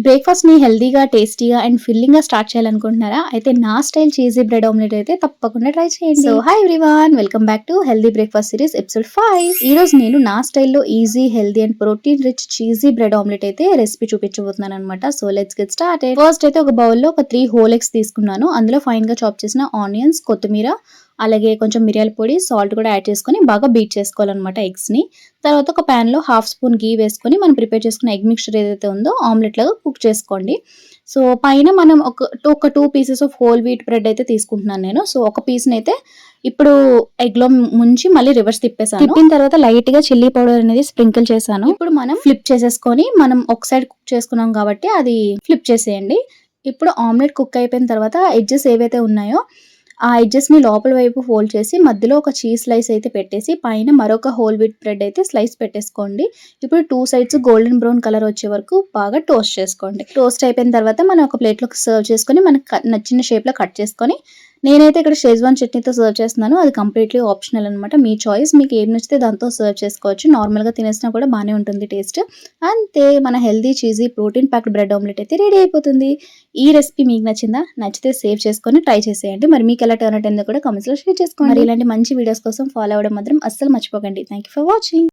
Breakfast ని హెల్దీగా, టేస్టీగా అండ్ ఫిల్లింగ్ గా స్టార్ట్ చేయాలనుకుంటున్నారా? అయితే నా స్టైల్ చీజీ బ్రెడ్ ఆమ్లెట్ అయితే తప్పకుండా ట్రై చేయండి. So hi everyone, welcome back to healthy breakfast series episode 5. ఈ రోజు నేను నా స్టైల్లో easy, healthy and protein rich cheesy bread omelette అయితే రెసిపీ చూపించబోతున్నాను అనమాట. So let's get started. First అయితే ఒక బౌల్లో ఒక 3 హోల్ ఎగ్స్ తీసుకున్నాను. అందులో ఫైన్ గా చాప్ చేసిన ఆనియన్స్, కొత్తిమీర, అలాగే కొంచెం మిరియాల పొడి, సాల్ట్ కూడా యాడ్ చేసుకొని బాగా బీట్ చేసుకోవాలన్నమాట ఎగ్స్ని. తర్వాత ఒక ప్యాన్లో 1/2 స్పూన్ గీ వేసుకొని మనం ప్రిపేర్ చేసుకున్న ఎగ్ మిక్చర్ ఏదైతే ఉందో ఆమ్లెట్ లాగా కుక్ చేసుకోండి. సో పైన మనం ఒక 2 pieces of whole wheat bread అయితే తీసుకుంటున్నాను నేను. సో ఒక పీస్ని అయితే ఇప్పుడు ఎగ్ లో ముంచి మళ్ళీ రివర్స్ తిప్పేసాను. తిప్పిన తర్వాత లైట్ గా చిల్లీ పౌడర్ అనేది స్ప్రింకిల్ చేశాను. ఇప్పుడు మనం ఫ్లిప్ చేసేసుకొని, మనం ఒక సైడ్ కుక్ చేసుకున్నాం కాబట్టి అది ఫ్లిప్ చేసేయండి. ఇప్పుడు ఆమ్లెట్ కుక్ అయిపోయిన తర్వాత ఎడ్జెస్ ఏవైతే ఉన్నాయో ఆ ఎడ్జెస్ ని లోపల వైపు ఫోల్డ్ చేసి మధ్యలో ఒక చీజ్ స్లైస్ అయితే పెట్టేసి పైన మరొక హోల్ వీట్ బ్రెడ్ అయితే స్లైస్ పెట్టేసుకోండి. ఇప్పుడు 2 సైడ్స్ గోల్డెన్ బ్రౌన్ కలర్ వచ్చే వరకు బాగా టోస్ట్ చేసుకోండి. టోస్ట్ అయిపోయిన తర్వాత మనం ఒక ప్లేట్లోకి సర్వ్ చేసుకొని మనకు నచ్చిన షేప్ లో కట్ చేసుకొని, నేనైతే ఇక్కడ షేజ్వాన్ చట్నీతో సర్వ్ చేస్తున్నాను. అది కంప్లీట్లీ ఆప్షనల్ అనమాట, మీ చాయిస్. మీకు ఏం నచ్చితే దాంతో సర్వ్ చేసుకోవచ్చు. నార్మల్గా తినేసినా కూడా బాగానే ఉంటుంది టేస్ట్. అంతే, మన healthy cheesy protein packed bread omelette అయితే రెడీ అయిపోతుంది. ఈ రెసిపీ మీకు నచ్చిందా? నచ్చితే సేవ్ చేసుకొని ట్రై చేసేయండి. మరి మీకు ఎలా టర్న్ అవుట్ అయిందో కూడా కామెంట్స్లో షేర్ చేసుకోండి. మరి ఇలాంటి మంచి వీడియోస్ కోసం ఫాలో అవ్వడం మాత్రం అస్సలు మర్చిపోకండి. Thank you for watching.